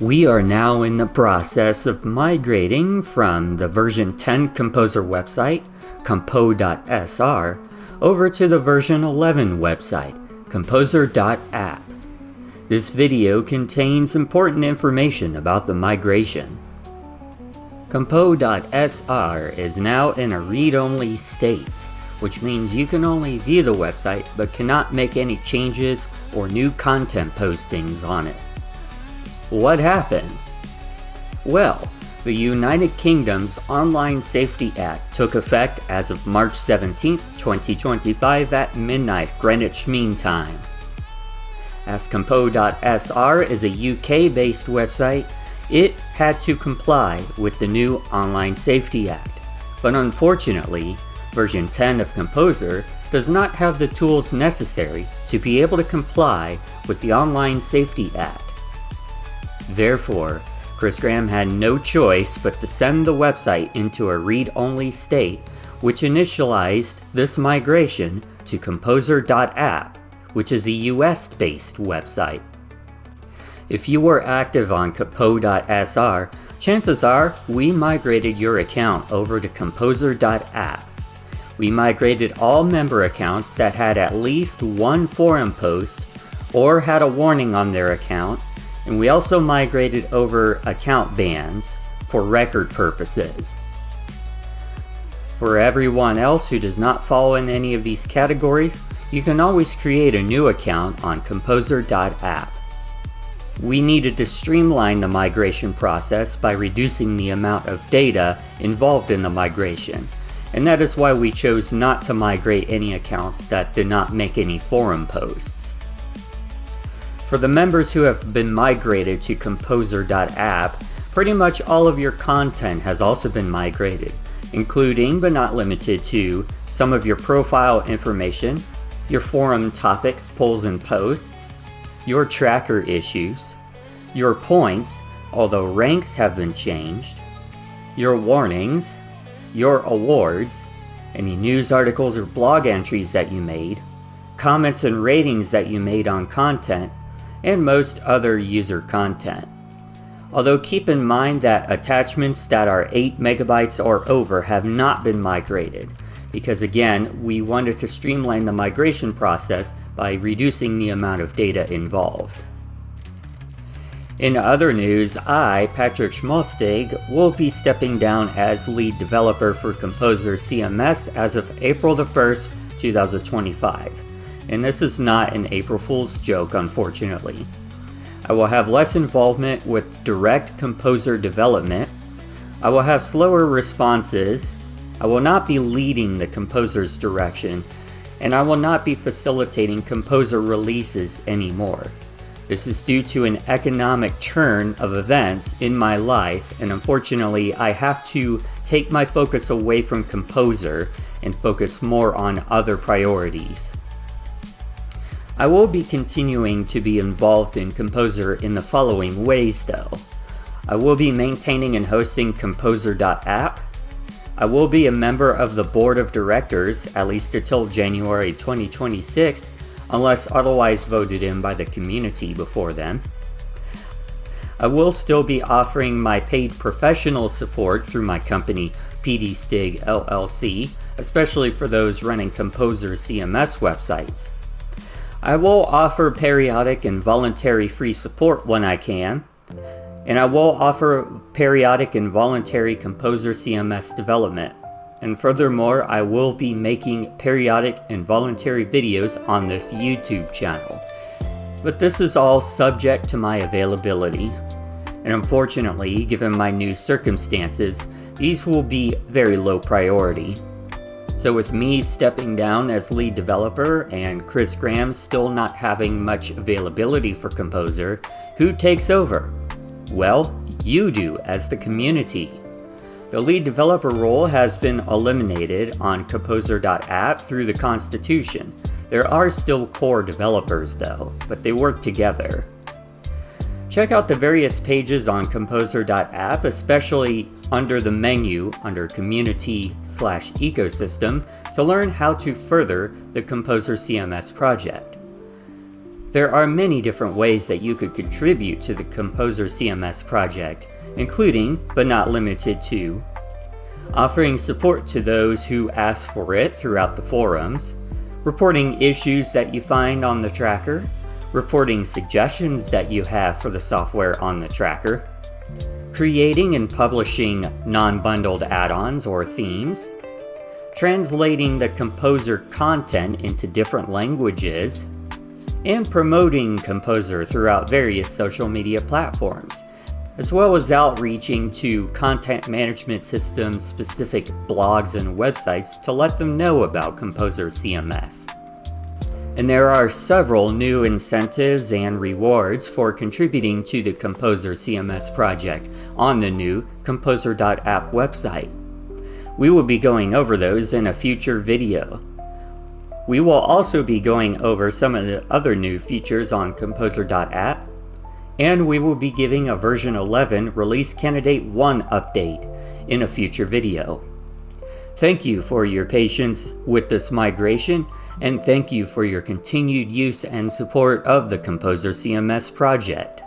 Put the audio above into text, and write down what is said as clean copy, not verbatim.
We are now in the process of migrating from the version 10 Composr website, compo.sr, over to the version 11 website, composr.app. This video contains important information about the migration. Compo.sr is now in a read-only state, which means you can only view the website but cannot make any changes or new content postings on it. What happened? Well, the United Kingdom's Online Safety Act took effect as of March 17, 2025 at midnight Greenwich Mean Time. As compo.sr is a UK-based website, it had to comply with the new Online Safety Act, but unfortunately, version 10 of Composr does not have the tools necessary to be able to comply with the Online Safety Act. Therefore, Chris Graham had no choice but to send the website into a read-only state, which initialized this migration to composr.app, which is a US-based website. If you were active on compo.sr, chances are we migrated your account over to composr.app. We migrated all member accounts that had at least one forum post or had a warning on their account, and we also migrated over account bans for record purposes. For everyone else who does not fall in any of these categories, you can always create a new account on composr.app. We needed to streamline the migration process by reducing the amount of data involved in the migration, and that is why we chose not to migrate any accounts that did not make any forum posts. For the members who have been migrated to composr.app, pretty much all of your content has also been migrated, including but not limited to some of your profile information, your forum topics, polls and posts, your tracker issues, your points, although ranks have been changed, your warnings, your awards, any news articles or blog entries that you made, comments and ratings that you made on content, and most other user content. Although keep in mind that attachments that are 8 megabytes or over have not been migrated, because again, we wanted to streamline the migration process by reducing the amount of data involved. In other news, I, Patrick Schmalstig, will be stepping down as lead developer for Composr CMS as of April the 1st, 2025. And this is not an April Fool's joke, unfortunately. I will have less involvement with direct Composr development. I will have slower responses. I will not be leading the Composr's direction, and I will not be facilitating Composr releases anymore. This is due to an economic turn of events in my life, and unfortunately I have to take my focus away from Composr and focus more on other priorities. I will be continuing to be involved in Composr in the following ways though. I will be maintaining and hosting composr.app. I will be a member of the board of directors at least until January 2026, unless otherwise voted in by the community before then. I will still be offering my paid professional support through my company PDStig LLC, especially for those running Composr CMS websites. I will offer periodic and voluntary free support when I can, and I will offer periodic and voluntary Composr CMS development. And furthermore, I will be making periodic and voluntary videos on this YouTube channel. But this is all subject to my availability. And unfortunately, given my new circumstances, these will be very low priority. So with me stepping down as lead developer and Chris Graham still not having much availability for Composr, who takes over? Well, you do as the community. The lead developer role has been eliminated on composr.app through the Constitution. There are still core developers though, but they work together. Check out the various pages on composr.app, especially under the menu under community/ecosystem to learn how to further the Composr CMS project. There are many different ways that you could contribute to the Composr CMS project, including, but not limited to, offering support to those who ask for it throughout the forums, reporting issues that you find on the tracker, reporting suggestions that you have for the software on the tracker, creating and publishing non-bundled add-ons or themes, translating the Composr content into different languages, and promoting Composr throughout various social media platforms, as well as outreaching to content management systems specific blogs and websites to let them know about Composr CMS. And there are several new incentives and rewards for contributing to the Composr CMS project on the new composr.app website. We will be going over those in a future video. We will also be going over some of the other new features on composr.app, and we will be giving a version 11 release candidate 1 update in a future video. Thank you for your patience with this migration, and thank you for your continued use and support of the Composr CMS project.